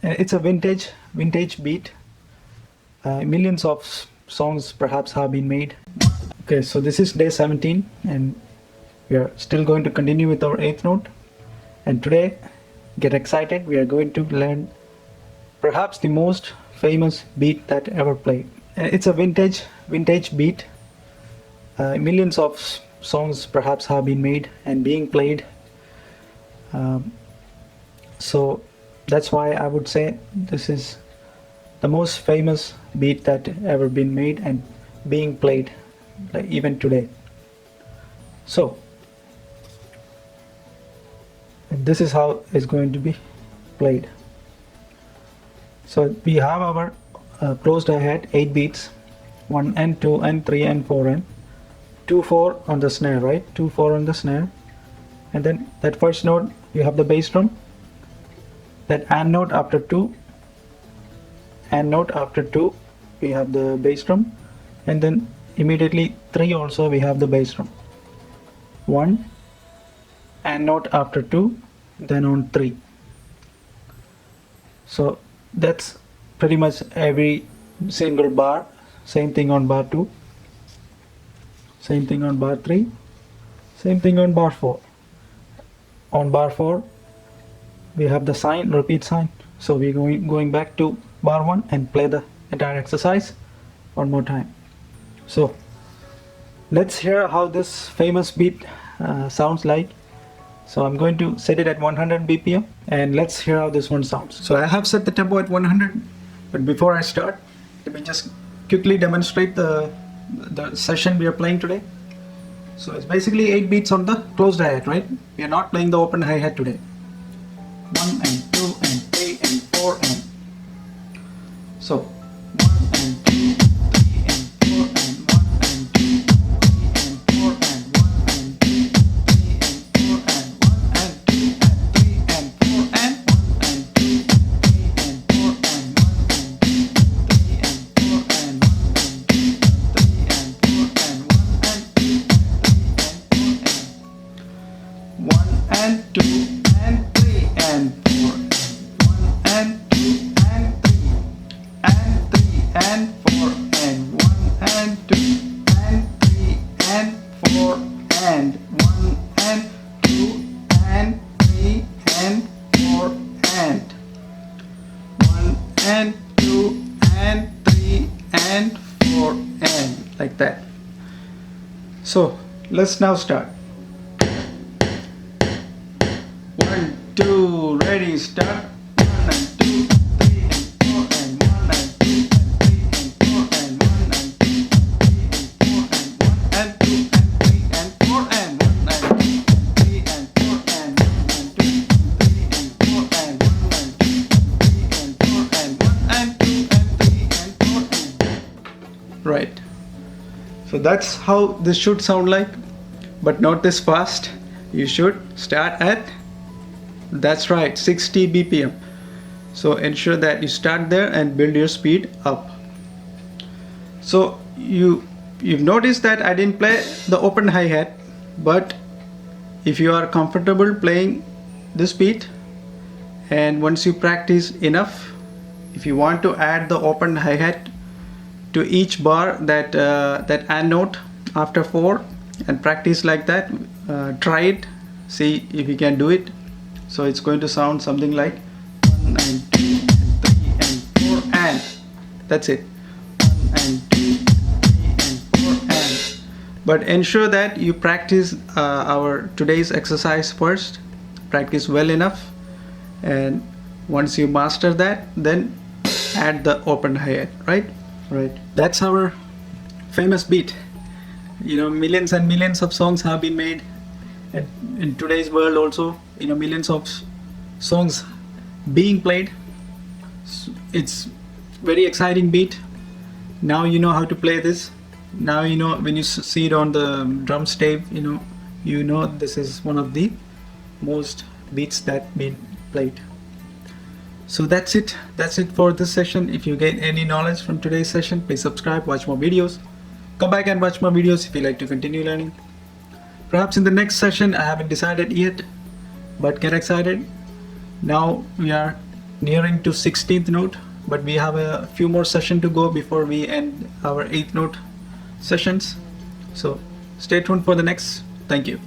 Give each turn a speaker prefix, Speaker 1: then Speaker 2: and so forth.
Speaker 1: It's a vintage beat. Millions of songs perhaps have been made. Okay, so this is day 17 and we are still going to continue with our 8th note. And today, get excited, we are going to learn perhaps the most famous beat that ever played. It's a vintage beat. Millions of songs perhaps have been made and being played. So that's why I would say this is the most famous beat that ever been made and being played, like even today. So this is how it's going to be played. So we have our closed hi-hat 8 beats, 1 and 2 and 3 and 4 and 2 4 on the snare, right? 2 4 on the snare, and then that first note you have the bass drum, that and note after 2, and note after 2 we have the bass drum, and then immediately 3 also we have the bass drum. 1 and note after 2, then on 3. So that's pretty much every single bar. Same thing on bar 2, same thing on bar 3, same thing on bar 4. On bar 4 we have the sign, repeat sign. So we're going back to bar 1 and play the entire exercise one more time. So let's hear how this famous beat sounds like. So I'm going to set it at 100 BPM and let's hear how this one sounds. So I have set the tempo at 100, but before I start, let me just quickly demonstrate the session we are playing today. So it's basically 8 beats on the closed hi-hat, right? We are not playing the open hi-hat today. 1 and 2 and 3 and 4 and so 1 and 2, 3 and 4 and 1 and 2, 3 and 4 and 1 and 2, 3 and 4 and 1 and 2 and 3 and 4 and 1 and 2, 3 and 4 and 1 and 2, 3 and 4 and 1 and 2, 3 and 4 and 1 and 2, 3 and 4 and 1 and 2 and 3 and 4 and 1 and 2 and 3 and 3 and 4 and 1 and 2 and 3 and 4 and 1 and 2 and 3 and 4 and 1 and 2 and 3 and 4 and like that. So let's now start. 1, 2, ready, start. 1 and 2, 3 and 4 and 1 and 2 and 3 and 4 and 1 and 2 and 3 and 4 and 1 and 2 and 3 and 4 and 1 and 2 and 3 and 4 and 1 and 2 and 3 and 4 and 1 and 2 and 3 and 4 and 1 and 2 and 3 and 4 and right. So that's how this should sound like, but not this fast. You should start at, that's right, 60 BPM. So ensure that you start there and build your speed up. So you've noticed that I didn't play the open hi-hat, but if you are comfortable playing this beat and once you practice enough, if you want to add the open hi-hat to each bar, that and note after 4 and practice like that, try it, see if you can do it. So it's going to sound something like 1 and 2 and 3 and 4 and that's it. 1 and 2, 3 and 4 and. But ensure that you practice our today's exercise first. Practice well enough, and once you master that, then add the open hi-hat, right? Right. That's our famous beat. You know, millions and millions of songs have been made. And in today's world also, you know, millions of songs being played. It's very exciting beat. Now you know how to play this. Now you know, when you see it on the drum stave, you know this is one of the most beats that been played. So that's it for this session. If you get any knowledge from today's session, please subscribe, watch more videos, come back and watch more videos if you like to continue learning. Perhaps in the next session, I haven't decided yet, but get excited. Now we are nearing to 16th note, but we have a few more sessions to go before we end our 8th note sessions. So stay tuned for the next. Thank you.